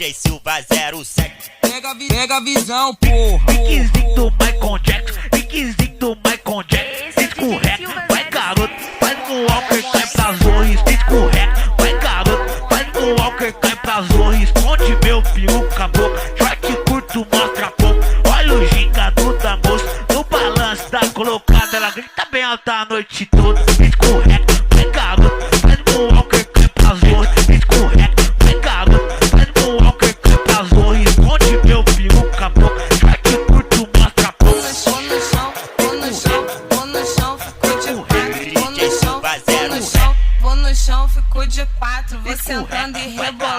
DJ Silva 07. Pega a visão, porra. Piquezinho do Michael Jackson, piquezinho do Michael Jackson. Escorrega, vai garoto, faz no walker, cai pras torres. Escorrega, vai garoto, faz no walker, cai pras torres. Esconde meu peru, caboclo, short curto, mostra pouco. Olha o gingado da moça, no balanço da colocada. Ela grita bem alta a noite toda. Escorrega, vai garoto, faz no walker, cai pras torres. Escorrega, vai garoto, faz no walker, cai pras torres. Esconde meu peru, caboclo, short curto, mostra pouco. DJ Silva 07. Vou no chão, fico de quatro, vou sentando e rebolando.